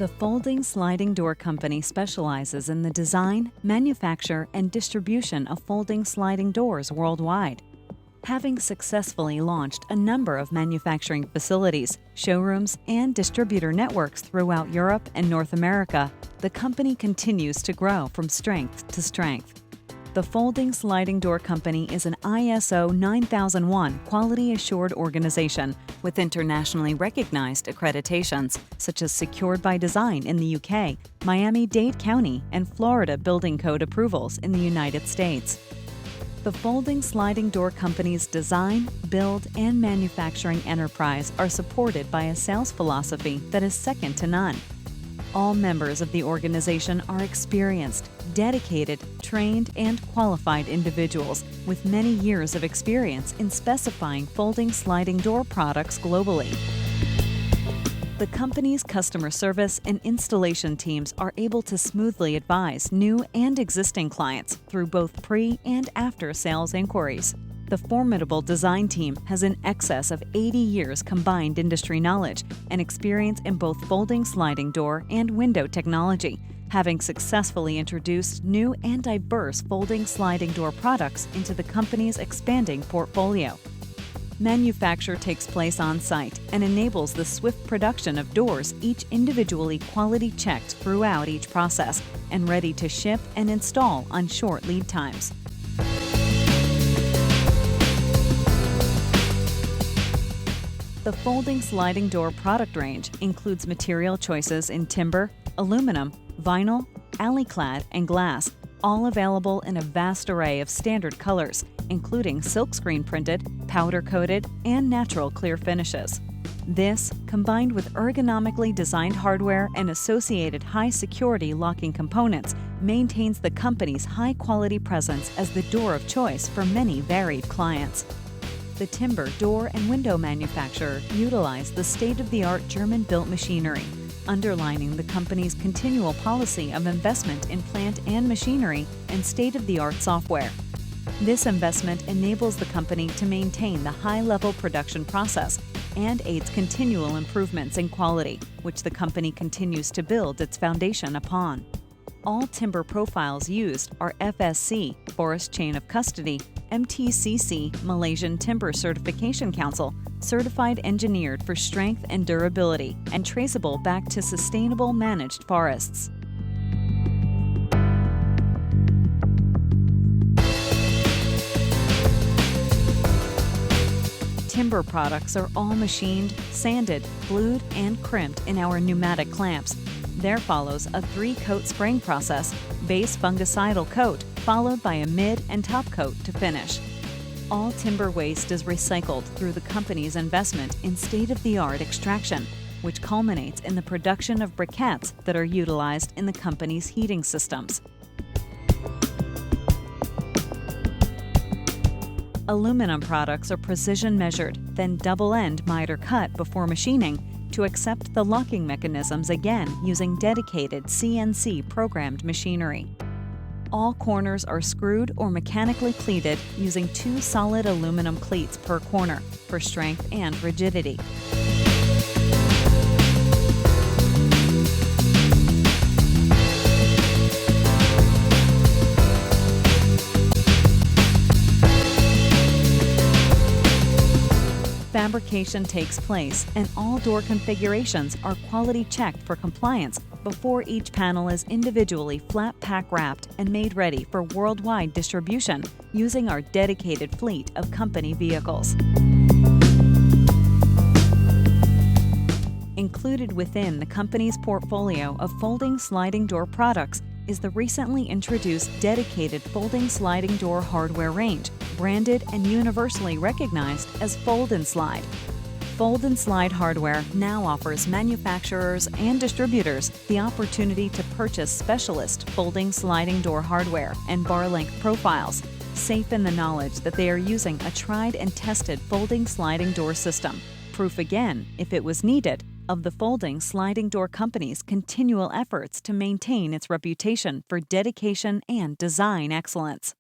The Folding Sliding Door Company specializes in the design, manufacture, and distribution of folding sliding doors worldwide. Having successfully launched a number of manufacturing facilities, showrooms, and distributor networks throughout Europe and North America, the company continues to grow from strength to strength. The Folding Sliding Door Company is an ISO 9001 quality-assured organization with internationally recognized accreditations, such as Secured by Design in the UK, Miami-Dade County, and Florida Building Code approvals in the United States. The Folding Sliding Door Company's design, build, and manufacturing enterprise are supported by a sales philosophy that is second to none. All members of the organization are experienced, dedicated, trained, and qualified individuals with many years of experience in specifying folding sliding door products globally. The company's customer service and installation teams are able to smoothly advise new and existing clients through both pre- and after-sales inquiries. The formidable design team has in excess of 80 years combined industry knowledge and experience in both folding sliding door and window technology, having successfully introduced new and diverse folding sliding door products into the company's expanding portfolio. Manufacture takes place on-site and enables the swift production of doors, each individually quality checked throughout each process and ready to ship and install on short lead times. The folding sliding door product range includes material choices in timber, aluminum, vinyl, alley-clad, and glass, all available in a vast array of standard colors, including silkscreen printed, powder-coated, and natural clear finishes. This, combined with ergonomically designed hardware and associated high-security locking components, maintains the company's high-quality presence as the door of choice for many varied clients. The timber, door, and window manufacturer utilized the state-of-the-art German-built machinery, underlining the company's continual policy of investment in plant and machinery and state-of-the-art software. This investment enables the company to maintain the high-level production process and aids continual improvements in quality, which the company continues to build its foundation upon. All timber profiles used are FSC, Forest Chain of Custody, MTCC, Malaysian Timber Certification Council, certified engineered for strength and durability, and traceable back to sustainable managed forests. Timber products are all machined, sanded, blued, and crimped in our pneumatic clamps. There follows a 3-coat spraying process, base fungicidal coat, followed by a mid and top coat to finish. All timber waste is recycled through the company's investment in state-of-the-art extraction, which culminates in the production of briquettes that are utilized in the company's heating systems. Aluminum products are precision measured, then double-end miter cut before machining to accept the locking mechanisms again using dedicated CNC programmed machinery. All corners are screwed or mechanically cleated using 2 solid aluminum cleats per corner for strength and rigidity. Fabrication takes place and all door configurations are quality checked for compliance before each panel is individually flat pack wrapped and made ready for worldwide distribution using our dedicated fleet of company vehicles. Included within the company's portfolio of folding sliding door products is the recently introduced dedicated folding sliding door hardware range, branded and universally recognized as Fold and Slide. Fold and Slide hardware now offers manufacturers and distributors the opportunity to purchase specialist folding sliding door hardware and bar length profiles, safe in the knowledge that they are using a tried and tested folding sliding door system, proof again, if it was needed, of the Folding Sliding Door Company's continual efforts to maintain its reputation for dedication and design excellence.